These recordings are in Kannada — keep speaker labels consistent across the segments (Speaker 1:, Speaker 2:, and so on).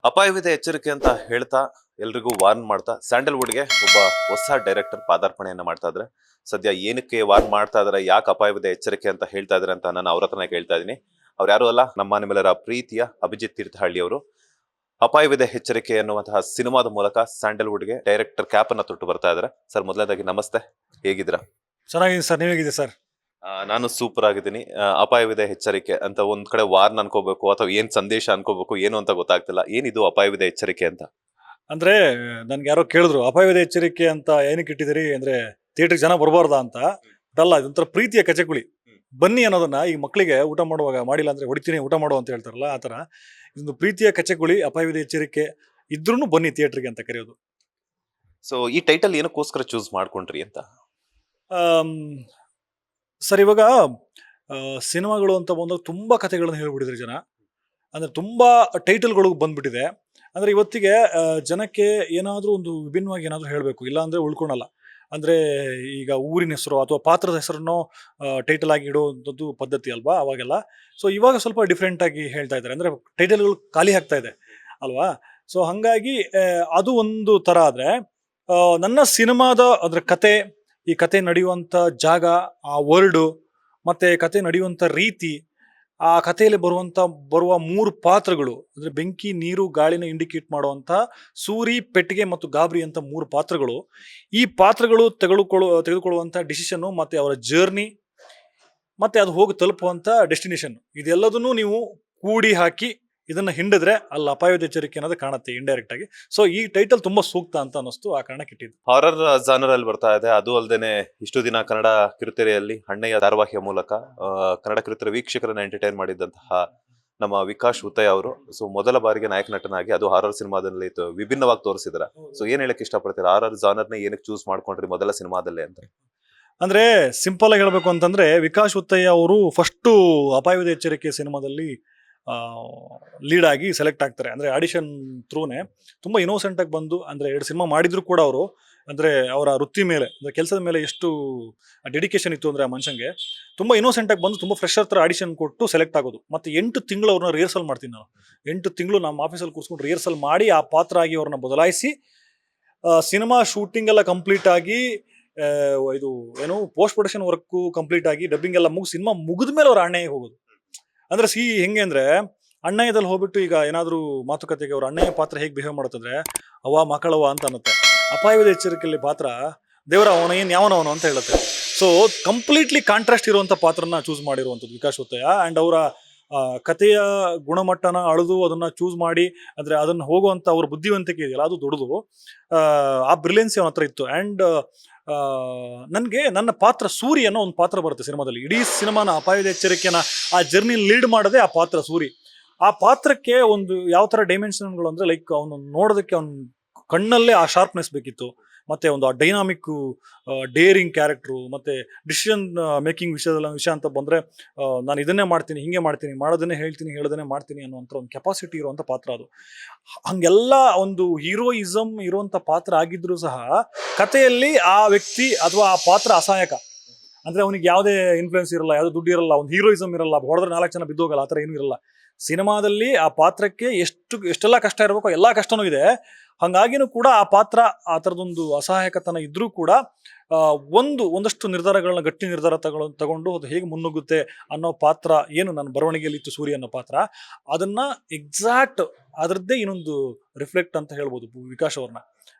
Speaker 1: ಅಪಾಯವಿದೆ ಎಚ್ಚರಿಕೆ ಅಂತ ಹೇಳ್ತಾ ಎಲ್ರಿಗೂ ವಾರ್ನ್ ಮಾಡ್ತಾ ಸ್ಯಾಂಡಲ್ವುಡ್ಗೆ ಒಬ್ಬ ಹೊಸ ಡೈರೆಕ್ಟರ್ ಪಾದಾರ್ಪಣೆಯನ್ನ ಮಾಡ್ತಾ ಇದ್ರೆ. ಸದ್ಯ ಏನಕ್ಕೆ ವಾರ್ನ್ ಮಾಡ್ತಾ ಇದಾರೆ, ಯಾಕೆ ಅಪಾಯವಿದೆ ಎಚ್ಚರಿಕೆ ಅಂತ ಹೇಳ್ತಾ ಇದಾರೆ ಅಂತ ನಾನು ಅವ್ರ ಹತ್ರನೇ ಕೇಳ್ತಾ ಇದ್ದೀನಿ. ಅವ್ರು ಯಾರು ಅಲ್ಲ, ನಮ್ಮ ನಿಮ್ಮೆಲ್ಲರ ಪ್ರೀತಿಯ ಅಭಿಜಿತ್ ತೀರ್ಥಹಳ್ಳಿ ಅವರು. ಅಪಾಯವಿದೆ ಎಚ್ಚರಿಕೆ ಎನ್ನುವಂತಹ ಸಿನಿಮಾದ ಮೂಲಕ ಸ್ಯಾಂಡಲ್ವುಡ್ಗೆ ಡೈರೆಕ್ಟರ್ ಕ್ಯಾಪ್ ಅನ್ನ ತೊಟ್ಟು ಬರ್ತಾ ಇದಾರೆ. ಸರ್, ಮೊದಲನೇದಾಗಿ ನಮಸ್ತೆ, ಹೇಗಿದ್ದೀರಾ?
Speaker 2: ಚೆನ್ನಾಗಿದೆ ಸರ್, ನೀವು ಹೇಗಿದೆ ಸರ್?
Speaker 1: ನಾನು ಸೂಪರ್ ಆಗಿದ್ದೀನಿ. ಅಪಾಯವಿದೆ ಎಚ್ಚರಿಕೆ ಅಂತ ಒಂದ್ ಕಡೆ ವಾರ್ನ್ ಅನ್ಕೋಬೇಕು ಅಥವಾ ಏನ್ ಸಂದೇಶ ಅನ್ಕೋಬೇಕು ಏನು ಅಂತ ಗೊತ್ತಾಗ್ತಿಲ್ಲ. ಏನಿದು ಅಪಾಯವಿದೆ ಎಚ್ಚರಿಕೆ ಅಂತ?
Speaker 2: ಅಂದ್ರೆ ನನ್ಗೆ ಯಾರೋ ಕೇಳಿದ್ರು ಅಪಾಯವಿದೆ ಎಚ್ಚರಿಕೆ ಅಂತ ಏನಕ್ಕೆ ಇಟ್ಟಿದ್ದೀರಿ ಅಂದ್ರೆ ಥಿಯೇಟರ್ ಜನ ಬರಬಾರ್ದಾ ಅಂತ. ಅಲ್ಲ, ಇದೊಂಥರ ಪ್ರೀತಿಯ ಕಚಗುಳಿ. ಬನ್ನಿ ಅನ್ನೋದನ್ನ ಈ ಮಕ್ಕಳಿಗೆ ಊಟ ಮಾಡುವಾಗ ಮಾಡಿಲ್ಲ ಅಂದ್ರೆ ಹೊಡಿತೀನಿ ಊಟ ಮಾಡು ಅಂತ ಹೇಳ್ತಾರಲ್ಲ, ಆತರ ಇದೊಂದು ಪ್ರೀತಿಯ ಕಚಗುಳಿ. ಅಪಾಯವಿದೆ ಎಚ್ಚರಿಕೆ ಇದ್ರೂ ಬನ್ನಿ ಥಿಯೇಟರ್ಗೆ ಅಂತ ಕರೆಯೋದು.
Speaker 1: ಸೊ ಈ ಟೈಟಲ್ ಏನಕ್ಕೋಸ್ಕರ ಚೂಸ್ ಮಾಡ್ಕೊಂಡ್ರಿ ಅಂತ?
Speaker 2: ಆಮ್, ಸರ್, ಇವಾಗ ಸಿನಿಮಾಗಳು ಅಂತ ಬಂದಾಗ ತುಂಬಾ ಕಥೆಗಳನ್ನು ಹೇಳ್ಬಿಟ್ಟಿದ್ರು ಜನ. ಅಂದ್ರೆ ತುಂಬಾ ಟೈಟಲ್ಗಳು ಬಂದ್ಬಿಟ್ಟಿದೆ. ಅಂದ್ರೆ ಇವತ್ತಿಗೆ ಜನಕ್ಕೆ ಏನಾದ್ರೂ ಒಂದು ವಿಭಿನ್ನವಾಗಿ ಏನಾದ್ರೂ ಹೇಳ್ಬೇಕು, ಇಲ್ಲ ಅಂದ್ರೆ ಉಳ್ಕೊಳಲ್ಲ. ಅಂದ್ರೆ ಈಗ ಊರಿನ ಹೆಸರು ಅಥವಾ ಪಾತ್ರದ ಹೆಸರನ್ನು ಟೈಟಲ್ ಆಗಿ ಇಡುವಂಥದ್ದು ಪದ್ಧತಿ ಅಲ್ವಾ ಅವಾಗೆಲ್ಲ. ಸೊ ಇವಾಗ ಸ್ವಲ್ಪ ಡಿಫ್ರೆಂಟ್ ಆಗಿ ಹೇಳ್ತಾ ಇದ್ದಾರೆ, ಅಂದ್ರೆ ಟೈಟಲ್ಗಳು ಖಾಲಿ ಆಗ್ತಾ ಇದೆ ಅಲ್ವಾ. ಸೊ ಹಂಗಾಗಿ ಅದು ಒಂದು ತರ ಆದ್ರೆ, ನನ್ನ ಸಿನಿಮಾದ ಅದ್ರ ಕತೆ, ಈ ಕತೆ ನಡೆಯುವಂತ ಜಾಗ, ಆ ವರ್ಡು, ಮತ್ತೆ ಕತೆ ನಡೆಯುವಂತ ರೀತಿ, ಆ ಕಥೆಯಲ್ಲಿ ಬರುವ 3 ಪಾತ್ರಗಳು ಅಂದ್ರೆ ಬೆಂಕಿ, ನೀರು, ಗಾಳಿನ ಇಂಡಿಕೇಟ್ ಮಾಡುವಂತ ಸೂರಿ, ಪೆಟ್ಟಿಗೆ ಮತ್ತು ಗಾಬರಿ ಅಂತ 3 ಪಾತ್ರಗಳು. ಈ ಪಾತ್ರಗಳು ತೆಗೆದುಕೊಳ್ಳುವಂತ ಡಿಸಿಷನ್ ಮತ್ತೆ ಅವರ ಜರ್ನಿ, ಮತ್ತೆ ಅದು ಹೋಗಿ ತಲುಪುವಂತ ಡೆಸ್ಟಿನೇಷನ್, ಇದೆಲ್ಲದನ್ನು ನೀವು ಕೂಡಿ ಹಾಕಿ ಇದನ್ನ ಹಿಂಡಿದ್ರೆ ಅಲ್ಲಿ ಅಪಾಯದ ಎಚ್ಚರಿಕೆ ಅನ್ನೋದು ಕಾಣುತ್ತೆ ಇಂಡೈರೆಕ್ಟ್ ಆಗಿ. ಸೊ ಈ ಟೈಟಲ್ ತುಂಬಾ ಸೂಕ್ತ ಅಂತ ಅನ್ನಿಸ್ತು, ಆ ಕಾರಣಕ್ಕೆ ಇಟ್ಟಿದ್ದು.
Speaker 1: ಹಾರರ್ ಜಾನರ್ ಅಲ್ಲಿ ಬರ್ತಾ ಇದೆ. ಅದು ಅಲ್ಲದೆ ಇಷ್ಟು ದಿನ ಕನ್ನಡ ಕಿರುತೆರೆಯಲ್ಲಿ ಅಣ್ಣಯ್ಯ ಧಾರಾವಾಹಿಯ ಮೂಲಕ ಕನ್ನಡ ಕಿರುತೆರೆ ವೀಕ್ಷಕರನ್ನ ಎಂಟರ್ಟೈನ್ ಮಾಡಿದಂತಹ ನಮ್ಮ ವಿಕಾಶ್ ಉತ್ತಯ್ಯ ಅವರು ಸೊ ಮೊದಲ ಬಾರಿಗೆ ನಾಯಕ ನಟನಾಗಿ ಅದು ಹಾರರ್ ಸಿನಿಮಾದಲ್ಲಿ ವಿಭಿನ್ನವಾಗಿ ತೋರಿಸಿದಾರೆ. ಸೊ ಏನ್ ಹೇಳಕ್ ಇಷ್ಟಪಡ್ತೀರಾ? ಹಾರರ್ ಜಾನರ್ನ ಏನಕ್ಕೆ ಚೂಸ್ ಮಾಡ್ಕೊಂಡ್ರಿ ಮೊದಲ ಸಿನಿಮಾದಲ್ಲೇ ಅಂತ?
Speaker 2: ಅಂದ್ರೆ ಸಿಂಪಲ್ ಆಗಿ ಹೇಳ್ಬೇಕು ಅಂತಂದ್ರೆ, ವಿಕಾಶ್ ಉತ್ತಯ್ಯ ಅವರು ಫಸ್ಟ್ ಅಪಾಯದ ಎಚ್ಚರಿಕೆ ಸಿನಿಮಾದಲ್ಲಿ ಲೀಡ್ ಆಗಿ ಸೆಲೆಕ್ಟ್ ಆಗ್ತಾರೆ. ಅಂದ್ರೆ ಆಡಿಷನ್ ಥ್ರೂನೆ ತುಂಬಾ ಇನ್ನೋಸೆಂಟ್ ಆಗಿ ಬಂದು, ಅಂದ್ರೆ 2 ಸಿನಿಮಾ ಮಾಡಿದ್ರು ಕೂಡ ಅವರು, ಅಂದ್ರೆ ಅವರ ವೃತ್ತಿ ಮೇಲೆ, ಅಂದ್ರೆ ಕೆಲಸದ ಮೇಲೆ ಎಷ್ಟು ಡೆಡಿಕೇಶನ್ ಇತ್ತು ಅಂದ್ರೆ ಆ ಮನುಷ್ಯಂಗೆ, ತುಂಬಾ ಇನ್ನೋಸೆಂಟ್ ಆಗಿ ಬಂದು ತುಂಬಾ ಫ್ರೆಶರ್ ತರ ಆಡಿಷನ್ ಕೊಟ್ಟು ಸೆಲೆಕ್ಟ್ ಆಗೋದು. ಮತ್ತೆ 8 ತಿಂಗಳು ಅವ್ರನ್ನ ರಿಹರ್ಸಲ್ ಮಾಡ್ತೀನಿ ನಾನು. 8 ತಿಂಗಳು ನಮ್ಮ ಆಫೀಸಲ್ಲಿ ಕೂರ್ಸ್ಕೊಂಡು ರಿಹರ್ಸಲ್ ಮಾಡಿ ಆ ಪಾತ್ರ ಆಗಿ ಅವ್ರನ್ನ ಬದಲಾಯಿಸಿ, ಸಿನಿಮಾ ಶೂಟಿಂಗ್ ಎಲ್ಲ ಕಂಪ್ಲೀಟ್ ಆಗಿ, ಇದು ಏನು ಪೋಸ್ಟ್ ಪ್ರೊಡಕ್ಷನ್ ವರ್ಕ್ ಕಂಪ್ಲೀಟ್ ಆಗಿ, ಡಬ್ಬಿಂಗ್ ಎಲ್ಲ ಮುಗಿಸಿ ಸಿನಿಮಾ ಮುಗಿದ ಮೇಲೆ ಅವ್ರ ಅಣ್ಣಯ್ಯ ಹೋಗೋದು. ಅಂದ್ರೆ ಹೆಂಗೆ ಅಂದ್ರೆ, ಅಣ್ಣಯ್ಯದಲ್ಲಿ ಹೋಗ್ಬಿಟ್ಟು ಈಗ ಏನಾದ್ರು ಮಾತುಕತೆಗೆ ಅವ್ರ ಅಣ್ಣಯ್ಯ ಪಾತ್ರ ಹೇಗೆ ಬಿಹೇವ್ ಮಾಡುತ್ತಂದ್ರೆ, ಅವ ಮಕ್ಕಳವ ಅಂತ ಅನ್ನತ್ತೆ. ಅಪಾಯದ ಎಚ್ಚರಿಕೆಯಲ್ಲಿ ಪಾತ್ರ ದೇವರ ಅವನ ಏನ್ ಯಾವನವನು ಅಂತ ಹೇಳುತ್ತೆ. ಸೊ ಕಂಪ್ಲೀಟ್ಲಿ ಕಾಂಟ್ರಾಸ್ಟ್ ಇರುವಂತ ಪಾತ್ರನ ಚೂಸ್ ಮಾಡಿರುವಂಥದ್ದು ವಿಕಾಸ್ ಉತ್ತಯ್ಯ. ಅಂಡ್ ಅವರ ಕಥೆಯ ಗುಣಮಟ್ಟನ ಅಳೆದು ಅದನ್ನ ಚೂಸ್ ಮಾಡಿ, ಅಂದ್ರೆ ಅದನ್ನ ಹೋಗುವಂತ ಅವ್ರ ಬುದ್ಧಿವಂತಿಕೆ ಇದೆಯಲ್ಲ, ಅದು ದೊಡ್ಡದು. ಆ ಬ್ರಿಲಿಯನ್ಸಿ ಅವನ ಹತ್ರ ಇತ್ತು. ಅಂಡ್ ನನ್ಗೆ ನನ್ನ ಪಾತ್ರ ಸೂರಿ ಅನ್ನೋ ಒಂದು ಪಾತ್ರ ಬರುತ್ತೆ ಸಿನಿಮಾದಲ್ಲಿ. ಇಡೀ ಸಿನಿಮಾನ ಅಪಾಯದ ಎಚ್ಚರಿಕೆನ ಆ ಜರ್ನಿ ಲೀಡ್ ಮಾಡದೆ ಆ ಪಾತ್ರ ಸೂರಿ. ಆ ಪಾತ್ರಕ್ಕೆ ಒಂದು ಯಾವ ತರ ಡೈಮೆನ್ಷನ್ಗಳು ಅಂದ್ರೆ, ಲೈಕ್ ಅವನು ನೋಡೋದಕ್ಕೆ ಅವ್ನ ಕಣ್ಣಲ್ಲೇ ಆ ಶಾರ್ಪ್ನೆಸ್ ಬೇಕಿತ್ತು. ಮತ್ತೆ ಒಂದು ಆ ಡೈನಾಮಿಕ್ ಡೇರಿಂಗ್ ಕ್ಯಾರೆಕ್ಟ್ರು, ಮತ್ತೆ ಡಿಸಿಷನ್ ಮೇಕಿಂಗ್ ವಿಷಯ ಅಂತ ಬಂದ್ರೆ, ನಾನು ಇದನ್ನೇ ಮಾಡ್ತೀನಿ, ಹಿಂಗೆ ಮಾಡ್ತೀನಿ, ಮಾಡೋದನ್ನೇ ಹೇಳ್ತೀನಿ, ಹೇಳೋದನ್ನೇ ಮಾಡ್ತೀನಿ ಅನ್ನುವಂಥ ಒಂದು ಕೆಪಾಸಿಟಿ ಇರುವಂತ ಪಾತ್ರ ಅದು. ಹಂಗೆಲ್ಲ ಒಂದು ಹೀರೋಯಿಸಮ್ ಇರುವಂತ ಪಾತ್ರ ಆಗಿದ್ರು ಸಹ ಕಥೆಯಲ್ಲಿ ಆ ವ್ಯಕ್ತಿ ಅಥವಾ ಆ ಪಾತ್ರ ಅಸಹಾಯಕ. ಅಂದ್ರೆ ಅವನಿಗೆ ಯಾವುದೇ ಇನ್ಫ್ಲುಯೆನ್ಸ್ ಇರಲ್ಲ, ಯಾವುದೇ ದುಡ್ಡು ಇರಲ್ಲ, ಒಂದು ಹೀರೋಯಿಸಮ್ ಇರಲ್ಲ, ಹೊಡೆದ್ರೆ 4 ಜನ ಬಿದ್ದೋಗಲ್ಲ, ಆ ಥರ ಏನೂ ಇರಲ್ಲ. ಸಿನಿಮಾದಲ್ಲಿ ಆ ಪಾತ್ರಕ್ಕೆ ಎಷ್ಟೆಲ್ಲ ಕಷ್ಟ ಇರಬೇಕು ಎಲ್ಲಾ ಕಷ್ಟನೂ ಇದೆ. ಹಂಗಾಗಿನೂ ಕೂಡ ಆ ಪಾತ್ರ ಆ ಥರದೊಂದು ಅಸಹಾಯಕತನ ಇದ್ರೂ ಕೂಡ ಒಂದಷ್ಟು ನಿರ್ಧಾರಗಳನ್ನ, ಗಟ್ಟಿ ನಿರ್ಧಾರ ತಗೊಂಡು ಅದು ಹೇಗೆ ಮುನ್ನುಗ್ಗುತ್ತೆ ಅನ್ನೋ ಪಾತ್ರ ಏನು ನನ್ನ ಬರವಣಿಗೆಯಲ್ಲಿ ಇತ್ತು ಸೂರ್ಯ ಅನ್ನೋ ಪಾತ್ರ, ಅದನ್ನ ಎಕ್ಸಾಕ್ಟ್ ಅದರದ್ದೇ ಇನ್ನೊಂದು ರಿಫ್ಲೆಕ್ಟ್ ಅಂತ ಹೇಳ್ಬೋದು ವಿಕಾಶ್ ಅವ್ರನ್ನ.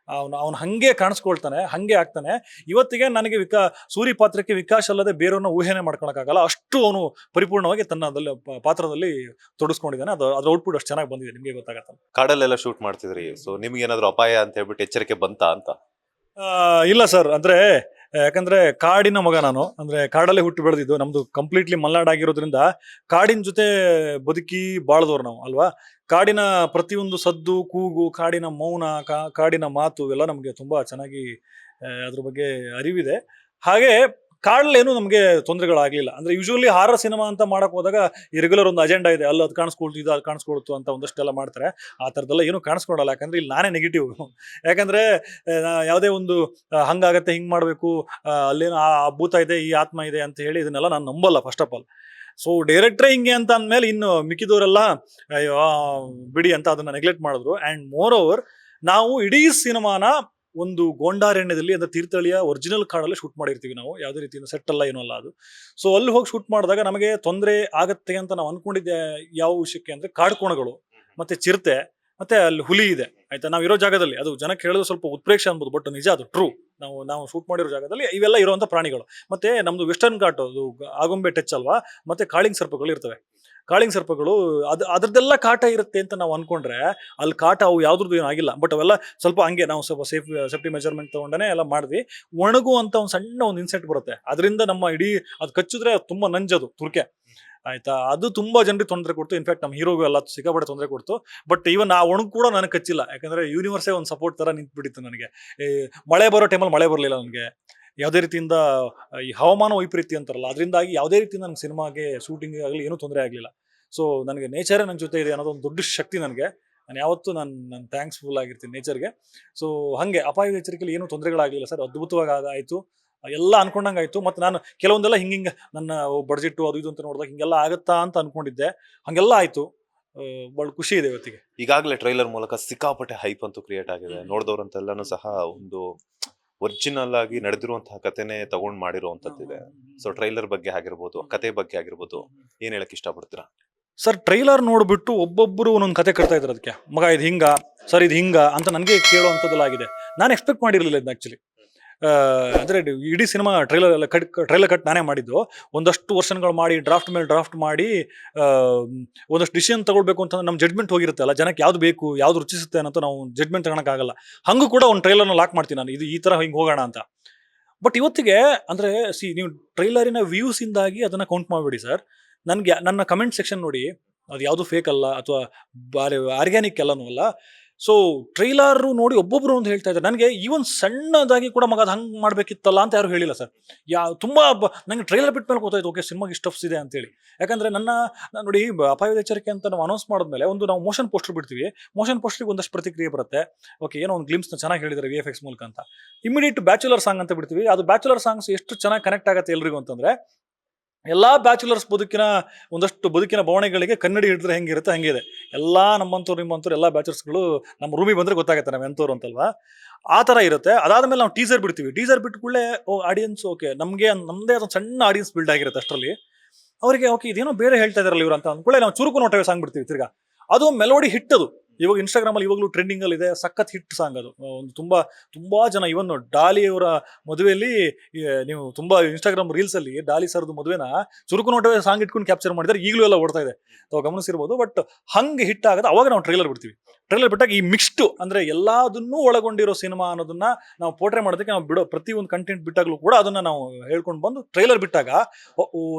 Speaker 2: ಅವನು ಹಂಗೆ ಕಾಣಿಸ್ಕೊಳ್ತಾನೆ, ಹಂಗೆ ಆಗ್ತಾನೆ. ಇವತ್ತಿಗೆ ನನಗೆ ಸೂರಿ ಪಾತ್ರಕ್ಕೆ ವಿಕಾಶ್ ಅಲ್ಲದೆ ಬೇರೆಯವ್ರನ್ನ ಊಹೆನೆ ಮಾಡ್ಕೊಳಕ್ಕಾಗಲ್ಲ, ಅಷ್ಟು ಅವನು ಪರಿಪೂರ್ಣವಾಗಿ ತನ್ನ ಪಾತ್ರದಲ್ಲಿ ತೊಡಸ್ಕೊಂಡಿದ್ದಾನೆ. ಅದ್ರ ಔಟ್ಪುಟ್ ಅಷ್ಟು ಚೆನ್ನಾಗಿ ಬಂದಿದೆ, ನಿಮ್ಗೆ ಗೊತ್ತಾಗತ್ತಲ್ಲ.
Speaker 1: ಕಾಡಲ್ಲೆಲ್ಲ ಶೂಟ್ ಮಾಡ್ತಿದ್ರಿ, ಸೊ ನಿಮ್ಗೆ ಏನಾದ್ರು ಅಪಾಯ ಅಂತ ಹೇಳ್ಬಿಟ್ಟು ಎಚ್ಚರಿಕೆ ಬಂತಾ ಅಂತ?
Speaker 2: ಇಲ್ಲ ಸರ್, ಅಂದ್ರೆ ಯಾಕಂದ್ರೆ ಕಾಡಿನ ಮಗ ನಾನು. ಅಂದ್ರೆ ಕಾಡಲ್ಲೇ ಹುಟ್ಟು ಬೆಳೆದಿದ್ದು, ನಮ್ದು ಕಂಪ್ಲೀಟ್ಲಿ ಮಲ್ನಾಡ್ ಆಗಿರೋದ್ರಿಂದ ಕಾಡಿನ ಜೊತೆ ಬದುಕಿ ಬಾಳ್ದವ್ರು ನಾವು ಅಲ್ವಾ. ಕಾಡಿನ ಪ್ರತಿಯೊಂದು ಸದ್ದು, ಕೂಗು, ಕಾಡಿನ ಮೌನ, ಕಾಡಿನ ಮಾತು ಎಲ್ಲ ನಮಗೆ ತುಂಬಾ ಚೆನ್ನಾಗಿ ಅದ್ರ ಬಗ್ಗೆ ಅರಿವಿದೆ. ಹಾಗೆ ಕಾಡಲ್ಲೇನು ನಮಗೆ ತೊಂದರೆಗಳಾಗಲಿಲ್ಲ. ಅಂದರೆ ಯೂಶುವಲಿ ಹಾರರ್ ಸಿನಿಮಾ ಅಂತ ಮಾಡಕ್ಕೆ ಹೋದಾಗ ಈ ರೆಗ್ಯುಲರ್ ಒಂದು ಅಜೆಂಡಾ ಇದೆ, ಅಲ್ಲಿ ಅದು ಕಾಣಿಸ್ಕೊಳ್ತು, ಇದು ಅದು ಕಾಣಿಸ್ಕೊಳ್ತು ಅಂತ ಒಂದಷ್ಟೆಲ್ಲ ಮಾಡ್ತಾರೆ. ಆ ಥರದ್ದೆಲ್ಲ ಏನೂ ಕಾಣಿಸ್ಕೊಳಲ್ಲ, ಯಾಕಂದರೆ ಇಲ್ಲಿ ನಾನೇ ನೆಗೆಟಿವ್. ಯಾಕಂದರೆ ಯಾವುದೇ ಒಂದು ಹಂಗಾಗತ್ತೆ, ಹಿಂಗೆ ಮಾಡಬೇಕು, ಅಲ್ಲೇನು ಆ ಭೂತ ಇದೆ, ಈ ಆತ್ಮ ಇದೆ ಅಂತ ಹೇಳಿ ಇದನ್ನೆಲ್ಲ ನಾನು ನಂಬಲ್ಲ ಫಸ್ಟ್ ಆಫ್ ಆಲ್. ಸೊ ಡೈರೆಕ್ಟ್ರೇ ಹಿಂಗೆ ಅಂತ ಅಂದಮೇಲೆ ಇನ್ನು ಮಿಕ್ಕಿದವರೆಲ್ಲ ಅಯ್ಯೋ ಬಿಡಿ ಅಂತ ಅದನ್ನು ನೆಗ್ಲೆಕ್ಟ್ ಮಾಡಿದ್ರು. ಆ್ಯಂಡ್ ಮೋರ್ ಓವರ್ ನಾವು ಇಡೀ ಸಿನಿಮಾನ ಒಂದು ಗೋಂಡಾರಣ್ಯದಲ್ಲಿ, ಅಂದರೆ ತೀರ್ಥಹಳ್ಳಿಯ ಒರಿಜಿನಲ್ ಕಾಡಲ್ಲಿ ಶೂಟ್ ಮಾಡಿರ್ತೀವಿ ನಾವು, ಯಾವುದೇ ರೀತಿಯಿಂದ ಸೆಟ್ ಅಲ್ಲ, ಏನೂ ಅಲ್ಲ ಅದು. ಸೊ ಅಲ್ಲಿ ಹೋಗಿ ಶೂಟ್ ಮಾಡಿದಾಗ ನಮಗೆ ತೊಂದರೆ ಆಗತ್ತೆ ಅಂತ ನಾವು ಅನ್ಕೊಂಡಿದ್ದೆ ಯಾವ ವಿಷಯಕ್ಕೆ ಅಂದರೆ ಕಾಡ್ಕೋಣಗಳು, ಮತ್ತೆ ಚಿರತೆ, ಮತ್ತೆ ಅಲ್ಲಿ ಹುಲಿ ಇದೆ ಆಯ್ತಾ. ನಾವು ಇರೋ ಜಾಗದಲ್ಲಿ ಅದು ಜನಕ್ಕೆ ಹೇಳೋದು ಸ್ವಲ್ಪ ಉತ್ಪ್ರೇಕ್ಷೆ ಅನ್ಬೋದು, ಬಟ್ ನಿಜ ಅದು ಟ್ರೂ. ನಾವು ಶೂಟ್ ಮಾಡಿರೋ ಜಾಗದಲ್ಲಿ ಇವೆಲ್ಲ ಇರುವಂಥ ಪ್ರಾಣಿಗಳು. ಮತ್ತೆ ನಮ್ದು ವೆಸ್ಟರ್ನ್ ಘಾಟ್, ಅದು ಆಗುಂಬೆ ಟಚ್ ಅಲ್ವಾ, ಮತ್ತೆ ಕಾಳಿಂಗ್ ಸರ್ಪಗಳು ಇರ್ತವೆ. ಕಾಳಿಂಗ್ ಸರ್ಪಗಳು ಅದ್ರದ್ದೆಲ್ಲ ಕಾಟ ಇರುತ್ತೆ ಅಂತ ನಾವು ಅನ್ಕೊಂಡ್ರೆ ಅಲ್ಲಿ ಕಾಟ ಅವು ಯಾವ್ದ್ರದ್ದು ಏನೂ ಆಗಿಲ್ಲ. ಬಟ್ ಅವೆಲ್ಲ ಸ್ವಲ್ಪ ಹಂಗೆ ನಾವು ಸ್ವಲ್ಪ ಸೇಫ್ಟಿ ಮೆಜರ್ಮೆಂಟ್ ತಗೊಂಡೇ ಎಲ್ಲ ಮಾಡಿದ್ವಿ. ಒಣಗು ಅಂತ ಒಂದು ಸಣ್ಣ ಒಂದು ಇನ್ಸೆಕ್ಟ್ ಬರುತ್ತೆ, ಅದರಿಂದ ನಮ್ಮ ಇಡೀ ಅದು ಕಚ್ಚಿದ್ರೆ ತುಂಬಾ ನಂಜದು ತುರ್ಕೆ ಆಯ್ತಾ. ಅದು ತುಂಬಾ ಜನರಿಗೆ ತೊಂದರೆ ಕೊಡ್ತು. ಇನ್ಫ್ಯಾಕ್ಟ್ ನಮ್ಮ ಹೀರೋಗೂ ಎಲ್ಲ ಸಿಕ್ಕಾಪಟ್ಟೆ ತೊಂದರೆ ಕೊಡ್ತು. ಬಟ್ ಇವನ್ ಆ ಒಣಗು ಕೂಡ ನನಗೆ ಕಚ್ಚಿಲ್ಲ, ಯಾಕಂದ್ರೆ ಯೂನಿವರ್ಸೇ ಒಂದು ಸಪೋರ್ಟ್ ತರ ನಿಂತ್ಬಿಟ್ಟಿತ್ತು ನನಗೆ. ಈ ಮಳೆ ಬರೋ ಟೈಮಲ್ಲಿ ಮಳೆ ಬರಲಿಲ್ಲ ನನಗೆ, ಯಾವುದೇ ರೀತಿಯಿಂದ ಈ ಹವಾಮಾನ ವೈಪರೀತ್ಯ ಅಂತಾರಲ್ಲ, ಅದರಿಂದಾಗಿ ಯಾವುದೇ ರೀತಿಯಿಂದ ನನಗೆ ಸಿನಿಮಾಗೆ ಶೂಟಿಂಗ್ ಆಗಲಿ ಏನೂ ತೊಂದರೆ ಆಗಲಿಲ್ಲ. ಸೊ ನನಗೆ ನೇಚರೇ ನನ್ನ ಜೊತೆ ಇದೆ ಅನ್ನೋದು ಒಂದು ದೊಡ್ಡ ಶಕ್ತಿ ನನಗೆ. ನಾನು ಯಾವತ್ತೂ ನಾನು ಥ್ಯಾಂಕ್ಸ್ಫುಲ್ ಆಗಿರ್ತೀನಿ ನೇಚರ್ಗೆ. ಸೊ ಹಾಗೆ ಅಪಾಯದ ಎಚ್ಚರಿಕೆಯಲ್ಲಿ ಏನೂ ತೊಂದರೆಗಳಾಗಲಿಲ್ಲ ಸರ್, ಅದ್ಭುತವಾಗಿ ಆಯಿತು, ಎಲ್ಲ ಅನ್ಕೊಂಡಂಗೆ ಆಯಿತು. ಮತ್ತು ನಾನು ಕೆಲವೊಂದೆಲ್ಲ ಹಿಂಗೆ ನನ್ನ ಬಡ್ಜೆಟ್ಟು ಅದು ಇದು ಅಂತ ನೋಡಿದಾಗ ಹಿಂಗೆಲ್ಲ ಆಗುತ್ತಾ ಅಂತ ಅನ್ಕೊಂಡಿದ್ದೆ, ಹಾಗೆಲ್ಲ ಆಯಿತು. ಭಾಳ ಖುಷಿ ಇದೆ ಇವತ್ತಿಗೆ.
Speaker 1: ಈಗಾಗಲೇ ಟ್ರೈಲರ್ ಮೂಲಕ ಸಿಕ್ಕಾಪಟ್ಟೆ ಹೈಪ್ ಅಂತೂ ಕ್ರಿಯೇಟ್ ಆಗಿದೆ. ನೋಡಿದವ್ರಂತೆಲ್ಲನೂ ಸಹ ಒಂದು ಒರಿಜಿನಲ್ ಆಗಿ ನಡೆದಿರುವಂತಹ ಕಥೆನೇ ತಗೊಂಡ್ ಮಾಡಿರುವಂತದ್ದಿದೆ. ಸೊ ಟ್ರೈಲರ್ ಬಗ್ಗೆ ಆಗಿರ್ಬೋದು, ಕತೆ ಬಗ್ಗೆ ಆಗಿರ್ಬೋದು, ಏನ್ ಹೇಳಕ್ ಇಷ್ಟಪಡ್ತೀರಾ?
Speaker 2: ಸರ್ ಟ್ರೈಲರ್ ನೋಡ್ಬಿಟ್ಟು ಒಬ್ಬೊಬ್ಬರು ಒಂದೊಂದು ಕತೆ ಕಟ್ತಾ ಇದ್ದಾರೆ ಅದಕ್ಕೆ. ಮಗ ಇದು ಹಿಂಗ, ಸರ್ ಇದು ಹಿಂಗ ಅಂತ ನನಗೆ ಕೇಳೋವಂಥದ್ದೆಲ್ಲ ಆಗಿದೆ. ನಾನು ಎಕ್ಸ್ಪೆಕ್ಟ್ ಮಾಡಿರಲಿಲ್ಲ ಇದನ್ನ ಆ್ಯಕ್ಚುಲಿ. ಅಂದರೆ ಇಡೀ ಸಿನಿಮಾ ಟ್ರೈಲರ್ ಕಟ್ ನಾನೇ ಮಾಡಿದ್ದು. ಒಂದಷ್ಟು ವರ್ಷನ್ಗಳು ಮಾಡಿ ಡ್ರಾಫ್ಟ್ ಮೇಲೆ ಡ್ರಾಫ್ಟ್ ಮಾಡಿ ಒಂದಷ್ಟು ಡಿಸಿಷನ್ ತಗೊಳ್ಬೇಕು ಅಂತ ನಮ್ಮ ಜಡ್ಮೆಂಟ್ ಹೋಗಿರುತ್ತಲ್ಲ, ಜನಕ್ಕೆ ಯಾವ್ದು ಬೇಕು, ಯಾವ್ದು ರುಚಿಸುತ್ತೆ ಅನ್ನೋ ನಾವು ಜಡ್ಮೆಂಟ್ ತಗೊಳಕ್ಕಾಗಲ್ಲ. ಹಂಗೂ ಕೂಡ ಒಂದು ಟ್ರೈಲರ್ನ ಲಾಕ್ ಮಾಡ್ತೀನಿ ನಾನು, ಇದು ಈ ಥರ ಹಿಂಗೆ ಹೋಗೋಣ ಅಂತ. ಬಟ್ ಇವತ್ತಿಗೆ ಅಂದರೆ ನೀವು ಟ್ರೈಲರಿನ ವ್ಯೂಸಿಂದಾಗಿ ಅದನ್ನು ಕೌಂಟ್ ಮಾಡಬೇಡಿ ಸರ್. ನನಗೆ ನನ್ನ ಕಮೆಂಟ್ ಸೆಕ್ಷನ್ ನೋಡಿ, ಅದು ಯಾವುದು ಫೇಕ್ ಅಲ್ಲ ಅಥವಾ ಆರ್ಗ್ಯಾನಿಕ್ ಎಲ್ಲನೂ ಅಲ್ಲ. ಸೊ ಟ್ರೈಲರು ನೋಡಿ ಒಬ್ಬೊಬ್ರು ಅಂತ ಹೇಳ್ತಾ ಇದ್ದಾರೆ. ನನಗೆ ಈವನ್ ಸಣ್ಣದಾಗಿ ಕೂಡ ಮಗ ಅದು ಹಂಗೆ ಮಾಡಬೇಕಿತ್ತಲ್ಲ ಅಂತ ಯಾರು ಹೇಳಿಲ್ಲ ಸರ್. ತುಂಬ ನನಗೆ ಟ್ರೈಲರ್ ಬಿಟ್ಟ ಮೇಲೆ ಗೊತ್ತಾಯ್ತು, ಓಕೆ ಸಿನಿಮಾಗೆ ಇಷ್ಟು ಇದೆ ಅಂತೇಳಿ. ಯಾಕಂದರೆ ನಾನು ನೋಡಿ ಅಪಾಯದ ಎಚ್ಚರಿಕೆ ಅಂತ ನಾವು ಅನೌನ್ಸ್ ಮಾಡಿದ್ಮೇಲೆ ಒಂದು ನಾವು ಮೋಷನ್ ಪೋಸ್ಟರ್ ಬಿಡ್ತೀವಿ. ಮೋಷನ್ ಪೋಸ್ಟ್ರಿಗೆ ಒಂದಷ್ಟು ಪ್ರತಿಕ್ರಿಯೆ ಬರುತ್ತೆ. ಓಕೆ ಏನೋ ಒಂದು ಗ್ಲಿಮ್ಸ್ನ ಚೆನ್ನಾಗಿ ಹೇಳಿದ್ದಾರೆ VFX ಮೂಲಕ ಅಂತ. ಇಮಿಡಿಯೇಟ್ ಬ್ಯಾಚುಲರ್ ಸಾಂಗ್ ಅಂತ ಬಿಡ್ತೀವಿ. ಅದು ಬ್ಯಾಚುಲರ್ ಸಾಂಗ್ಸ್ ಎಷ್ಟು ಚೆನ್ನಾಗಿ ಕನೆಕ್ಟ್ ಆಗುತ್ತೆ ಎಲ್ರಿಗೂ ಅಂತಂದರೆ, ಎಲ್ಲ ಬ್ಯಾಚುಲರ್ಸ್ ಬದುಕಿನ ಬವಣೆಗಳಿಗೆ ಕನ್ನಡಿ ಹಿಡಿದ್ರೆ ಹೆಂಗಿರುತ್ತೆ ಹಂಗಿದೆ. ಎಲ್ಲ ನಿಮ್ಮಂಥವ್ರು ಎಲ್ಲ ಬ್ಯಾಚುಲರ್ಸ್ಗಳು ನಮ್ಮ ರೂಮಿಗೆ ಬಂದರೆ ಗೊತ್ತಾಗುತ್ತೆ ನಾವು ಎಂಥವ್ರು ಅಂತಲ್ವಾ, ಆ ಥರ ಇರುತ್ತೆ. ಅದಾದಮೇಲೆ ನಾವು ಟೀಸರ್ ಬಿಡ್ತೀವಿ. ಟೀಸರ್ ಬಿಟ್ಟು ಕೂಡಲೇ ಆಡಿಯನ್ಸ್ ಓಕೆ ನಮ್ಮದೇ ಅದೊಂದು ಸಣ್ಣ ಆಡಿಯನ್ಸ್ ಬಿಲ್ಡ್ ಆಗಿರುತ್ತೆ ಅಷ್ಟರಲ್ಲಿ. ಅವರಿಗೆ ಓಕೆ ಇದೇನೋ ಬೇರೆ ಹೇಳ್ತಾ ಇದಾರಲ್ಲ ಇವರು ಅಂತ ಅಂದ್ಕೊಳ್ಳೆ ನಾವು ಚುರುಕು ನೋಟವೇ ಸಾಂಗ್ ಬಿಡ್ತೀವಿ ತಿರ್ಗಾ. ಅದು ಮೆಲೋಡಿ ಹಿಟ್. ಅದು ಇವಾಗ ಇನ್ಸ್ಟಾಗ್ರಾಮಲ್ಲಿ ಇವಾಗಲೂ ಟ್ರೆಂಡಿಂಗಲ್ಲಿ ಇದೆ, ಸಖತ್ ಹಿಟ್ ಸಾಂಗ್ ಅದು. ಒಂದು ತುಂಬಾ ಜನ ಇವನ್ ಡಾಲಿ ಅವರ ಮದುವೆಯಲ್ಲಿ ನೀವು ತುಂಬಾ ಇನ್ಸ್ಟಾಗ್ರಾಮ್ ರೀಲ್ಸಲ್ಲಿ ಡಾಲಿ ಸರ್ದು ಮದುವೆನ ಚುರುಕು ನೋಟವೇ ಸಾಂಗ್ ಇಟ್ಕೊಂಡು ಕ್ಯಾಪ್ಚರ್ ಮಾಡಿದ್ದಾರೆ. ಈಗಲೂ ಎಲ್ಲ ಓಡ್ತಾ ಇದೆ, ತಾವು ಗಮನಿಸಿರ್ಬೋದು. ಬಟ್ ಹಂಗೆ ಹಿಟ್ ಆಗೋದು ಅವಾಗ ನಾವು ಟ್ರೈಲರ್ ಬಿಡ್ತೀವಿ. ಟ್ರೈಲರ್ ಬಿಟ್ಟಾಗ ಈ ಮಿಕ್ಸ್ಡ್ ಅಂದರೆ ಎಲ್ಲದನ್ನೂ ಒಳಗೊಂಡಿರೋ ಸಿನಿಮಾ ಅನ್ನೋದನ್ನ ನಾವು ಪೋರ್ಟ್ರೇ ಮಾಡೋದಕ್ಕೆ ನಾವು ಬಿಡೋ ಪ್ರತಿಯೊಂದು ಕಂಟೆಂಟ್ ಬಿಟ್ಟಾಗಲೂ ಕೂಡ ಅದನ್ನ ನಾವು ಹೇಳ್ಕೊಂಡು ಬಂದು ಟ್ರೈಲರ್ ಬಿಟ್ಟಾಗ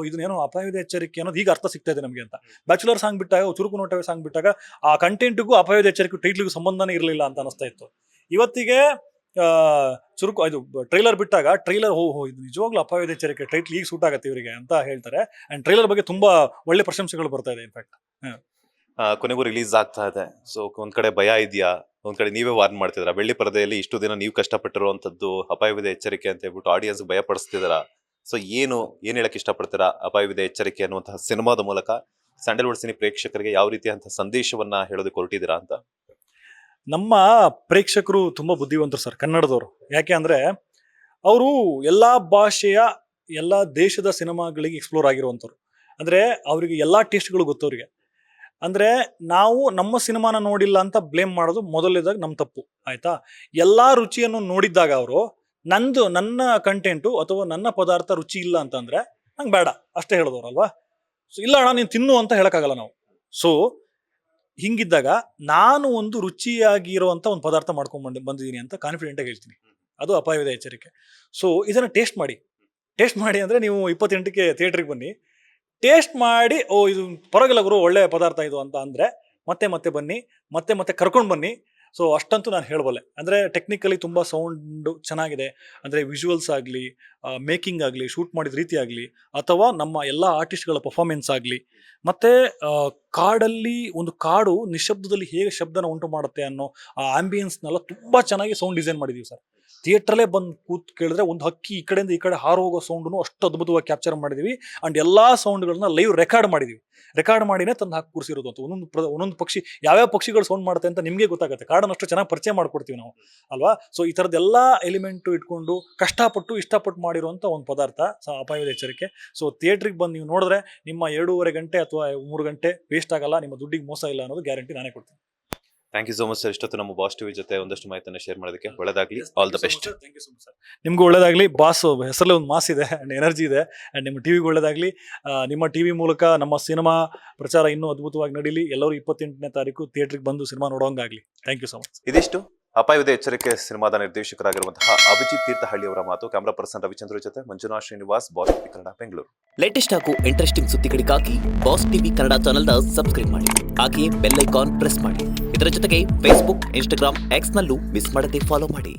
Speaker 2: ಇದನ್ನೇನೋ ಅಪಾಯದ ಎಚ್ಚರಿಕೆ ಅನ್ನೋದು ಈಗ ಅರ್ಥ ಸಿಗ್ತಾ ಇದೆ ನಮಗೆ ಅಂತ. ಬ್ಯಾಚುಲರ್ ಸಾಂಗ್ ಬಿಟ್ಟಾಗ, ಚುರುಕು ನೋಟವೇ ಸಾಂಗ್ ಬಿಟ್ಟಾಗ ಆ ಕಂಟೆಂಟ್ಗೂ ಅಪಾಯದ ಎಚ್ಚರಿಕೆ ಟೈಟ್ಲಿಗೂ ಸಂಬಂಧನೇ ಇರಲಿಲ್ಲ ಅಂತ ಅನಿಸ್ತಾ ಇತ್ತು. ಇವತ್ತಿಗೆ ಇದು ಟ್ರೈಲರ್ ಬಿಟ್ಟಾಗ ಟ್ರೈಲರ್ ಇದು ನಿಜವಾಗ್ಲೂ ಅಪಾಯದ ಎಚ್ಚರಿಕೆ ಟೈಟ್ಲ್ ಈಗ ಸೂಟ್ ಆಗುತ್ತೆ ಇವರಿಗೆ ಅಂತ ಹೇಳ್ತಾರೆ. ಅಂಡ್ ಟ್ರೈಲರ್ ಬಗ್ಗೆ ತುಂಬಾ ಒಳ್ಳೆ ಪ್ರಶಂಸೆಗಳು ಬರ್ತಾ ಇದೆ. ಇನ್ಫ್ಯಾಕ್ಟ್
Speaker 1: ಕೊನೆಗೂ ರಿಲೀಸ್ ಆಗ್ತಾ ಇದೆ. ಸೊ ಒಂದ್ ಕಡೆ ಭಯ ಇದೆಯಾ, ಒಂದ್ ಕಡೆ ನೀವೇ ವಾರ್ನ್ ಮಾಡ್ತಿದ್ರ, ಬೆಳ್ಳಿ ಪರದೆಯಲ್ಲಿ ಇಷ್ಟು ದಿನ ನೀವು ಕಷ್ಟಪಟ್ಟಿರುವಂತದ್ದು ಅಪಾಯವಿದೆ ಎಚ್ಚರಿಕೆ ಅಂತ ಹೇಳ್ಬಿಟ್ಟು ಆಡಿಯನ್ಸ್ ಭಯ ಪಡಿಸ್ತಿದಾರ. ಸೊ ಏನ್ ಹೇಳಕ್ ಇಷ್ಟಪಡ್ತೀರಾ ಅಪಾಯವಿದೆ ಎಚ್ಚರಿಕೆ ಅನ್ನುವಂತಹ ಸಿನಿಮಾದ ಮೂಲಕ ಸ್ಯಾಂಡಲ್ವುಡ್ ಸಿನಿ ಪ್ರೇಕ್ಷಕರಿಗೆ ಯಾವ ರೀತಿಯಂತಹ ಸಂದೇಶವನ್ನ ಹೇಳೋದಕ್ಕೆ ಹೊರಟಿದ್ದೀರಾ ಅಂತ?
Speaker 2: ನಮ್ಮ ಪ್ರೇಕ್ಷಕರು ತುಂಬಾ ಬುದ್ಧಿವಂತರು ಸರ್, ಕನ್ನಡದವರು. ಯಾಕೆ ಅಂದ್ರೆ ಅವರು ಎಲ್ಲಾ ಭಾಷೆಯ ಎಲ್ಲಾ ದೇಶದ ಸಿನಿಮಾಗಳಿಗೆ ಎಕ್ಸ್ಪ್ಲೋರ್ ಆಗಿರುವಂಥವ್ರು. ಅಂದ್ರೆ ಅವರಿಗೆ ಎಲ್ಲಾ ಟೇಸ್ಟ್ಗಳು ಗೊತ್ತವ್ರಿಗೆ. ಅಂದ್ರೆ ನಾವು ನಮ್ಮ ಸಿನಿಮಾನ ನೋಡಿಲ್ಲ ಅಂತ ಬ್ಲೇಮ್ ಮಾಡೋದು ಮೊದಲನೇದಾಗ ನಮ್ಮ ತಪ್ಪು ಆಯ್ತಾ. ಎಲ್ಲಾ ರುಚಿಯನ್ನು ನೋಡಿದ್ದಾಗ ಅವರು ನನ್ನ ಕಂಟೆಂಟು ಅಥವಾ ನನ್ನ ಪದಾರ್ಥ ರುಚಿ ಇಲ್ಲ ಅಂತಂದ್ರೆ ನಂಗೆ ಬೇಡ ಅಷ್ಟೇ ಹೇಳಿದವ್ರಲ್ವಾ. ಸೊ ಇಲ್ಲ ಅಣ್ಣ ನೀನು ತಿನ್ನು ಅಂತ ಹೇಳಕ್ಕಾಗಲ್ಲ ನಾವು. ಸೊ ಹಿಂಗಿದ್ದಾಗ ನಾನು ಒಂದು ರುಚಿಯಾಗಿರುವಂಥ ಒಂದು ಪದಾರ್ಥ ಮಾಡ್ಕೊಂಡು ಬಂದಿದ್ದೀನಿ ಅಂತ ಕಾನ್ಫಿಡೆಂಟಾಗಿ ಹೇಳ್ತೀನಿ. ಅದು ಅಪಾಯವಿದೆ ಎಚ್ಚರಿಕೆ. ಸೊ ಇದನ್ನು ಟೇಸ್ಟ್ ಮಾಡಿ ಅಂದರೆ ನೀವು 28ಕ್ಕೆ ಥಿಯೇಟ್ರಿಗೆ ಬನ್ನಿ, ಟೇಸ್ಟ್ ಮಾಡಿ ಇದು ಪರವಾಗಿಲ್ಲ ಗುರು ಒಳ್ಳೆ ಪದಾರ್ಥ ಇದು ಅಂತ ಅಂದರೆ ಮತ್ತೆ ಬನ್ನಿ, ಮತ್ತೆ ಕರ್ಕೊಂಡು ಬನ್ನಿ. ಸೊ ಅಷ್ಟಂತೂ ನಾನು ಹೇಳಬಲ್ಲೆ. ಅಂದರೆ ಟೆಕ್ನಿಕಲಿ ತುಂಬ ಸೌಂಡ್ ಚೆನ್ನಾಗಿದೆ. ಅಂದರೆ ವಿಜುವಲ್ಸ್ ಆಗಲಿ, ಮೇಕಿಂಗ್ ಆಗಲಿ, ಶೂಟ್ ಮಾಡಿದ ರೀತಿ ಆಗಲಿ, ಅಥವಾ ನಮ್ಮ ಎಲ್ಲ ಆರ್ಟಿಸ್ಟ್ಗಳ ಪರ್ಫಾರ್ಮೆನ್ಸ್ ಆಗಲಿ, ಮತ್ತು ಕಾಡಲ್ಲಿ ಒಂದು ಕಾಡು ನಿಶಬ್ದದಲ್ಲಿ ಹೇಗೆ ಶಬ್ದನ ಉಂಟು ಮಾಡುತ್ತೆ ಅನ್ನೋ ಆ ಆಂಬಿಯನ್ಸ್ನೆಲ್ಲ ತುಂಬ ಚೆನ್ನಾಗಿ ಸೌಂಡ್ ಡಿಸೈನ್ ಮಾಡಿದ್ದೀವಿ ಸರ್. ಥಿಯೇಟ್ರಲ್ಲೇ ಬಂದು ಕೂತ್ ಕೇಳಿದ್ರೆ ಒಂದು ಹಕ್ಕಿ ಈ ಕಡೆಯಿಂದ ಈ ಕಡೆ ಹಾರು ಹೋಗೋ ಸೌಂಡನ್ನು ಅಷ್ಟು ಅದ್ಭುತವಾಗಿ ಕ್ಯಾಪ್ಚರ್ ಮಾಡಿದ್ದೀವಿ. ಆ್ಯಂಡ್ ಎಲ್ಲ ಸೌಂಡ್ಗಳನ್ನ ಲೈವ್ ರೆಕಾರ್ಡ್ ಮಾಡಿದ್ದೀವಿ. ರೆಕಾರ್ಡ್ ಮಾಡಿನೇ ತಂದು ಹಾಕಿ ಕೂರಿಸಿರೋದು ಅಂತ. ಒಂದೊಂದು ಪಕ್ಷಿ ಯಾವ್ಯಾವ ಪಕ್ಷಿಗಳು ಸೌಂಡ್ ಮಾಡುತ್ತೆ ಅಂತ ನಿಮಗೆ ಗೊತ್ತಾಗುತ್ತೆ. ಕಾಡನ್ನು ಅಷ್ಟು ಚೆನ್ನಾಗಿ ಪರಿಚಯ ಮಾಡ್ಕೊಡ್ತೀವಿ ನಾವು ಅಲ್ವಾ. ಸೊ ಈ ಥರದ್ದೆಲ್ಲ ಎಲಿಮೆಂಟು ಇಟ್ಕೊಂಡು ಕಷ್ಟಪಟ್ಟು ಇಷ್ಟಪಟ್ಟು ಮಾಡಿರುವಂಥ ಒಂದು ಪದಾರ್ಥ ಅಪಾಯದ ಎಚ್ಚರಿಕೆ. ಸೊ ಥಿಯೇಟ್ರಿಗೆ ಬಂದು ನೀವು ನೋಡಿದ್ರೆ ನಿಮ್ಮ 2.5 ಗಂಟೆ ಅಥವಾ 3 ಗಂಟೆ ವೇಸ್ಟ್ ಆಗಲ್ಲ, ನಿಮ್ಮ ದುಡ್ಡಿಗೆ ಮೋಸ ಇಲ್ಲ ಅನ್ನೋದು ಗ್ಯಾರಂಟಿ ನಾನೇ ಕೊಡ್ತೀನಿ.
Speaker 1: Thank you so much sir. ಇಷ್ಟೊತ್ತು ನಮ್ಮ ಬಾಸ್ ಟಿವಿ ಜೊತೆ ಒಂದಷ್ಟು ಮಾಹಿತಿಯನ್ನು ಶೇರ್ ಮಾಡೋದಕ್ಕೆ ಒಳ್ಳೆದಾಗ್ಲಿ. All the best.
Speaker 2: Thank you so much sir. ನಿಮ್ಗೂ ಒಳ್ಳೇದಾಗ್ಲಿ. ಬಾಸ್ ಹೆಸರಲ್ಲೇ ಒಂದು ಮಾಸ್ ಇದೆ ಆ್ಯಂಡ್ ಎನರ್ಜಿ ಇದೆ. ಆ್ಯಂಡ್ ನಿಮ್ಮ ಟಿವಿಗೆ ಒಳ್ಳೇದಾಗ್ಲಿ. ನಿಮ್ಮ ಟಿವಿ ಮೂಲಕ ನಮ್ಮ ಸಿನಿಮಾ ಪ್ರಚಾರ ಇನ್ನೂ ಅದ್ಭುತವಾಗಿ ನಡೀಲಿ. ಎಲ್ಲರೂ 28ನೇ ತಾರೀಕು ಥಿಯೇಟ್ರಿಗೆ ಬಂದು ಸಿನಿಮಾ ನೋಡೋಂಗಾಗ್ಲಿ. Thank you so much.
Speaker 1: ಇದಿಷ್ಟು ಅಪಾಯದ ಎಚ್ಚರಿಕೆ ಸಿನಿಮಾದ ನಿರ್ದೇಶಕರಾಗಿರುವಂತಹ ಅಭಿಜಿತ್ ತೀರ್ಥಹಳ್ಳಿ ಅವರ ಮಾತು. ಕ್ಯಾಮರಾ ಪರ್ಸನ್ ರವಿಚಂದ್ರ ಜೊತೆ Manjunath Srinivas, boss TV Kannada, Bengaluru.
Speaker 3: Latest ಹಾಗೂ ಇಂಟ್ರೆಸ್ಟಿಂಗ್ ಸುದ್ದಿಗಳಿಗಾಗಿ ಬಾಸ್ ಟಿವಿ ಕನ್ನಡ ಚಾನೆಲ್ನ ಸಬ್ಸ್ಕ್ರೈಬ್ ಮಾಡಿ. ಹಾಗೆಯೇ ಬೆಲ್ ಐಕಾನ್ ಪ್ರೆಸ್ ಮಾಡಿ. ಇದರ ಜೊತೆಗೆ ಫೇಸ್ಬುಕ್, ಇನ್ಸ್ಟಾಗ್ರಾಮ್, ಎಕ್ಸ್ ನಲ್ಲೂ ಮಿಸ್ ಮಾಡದೆ ಫಾಲೋ ಮಾಡಿ.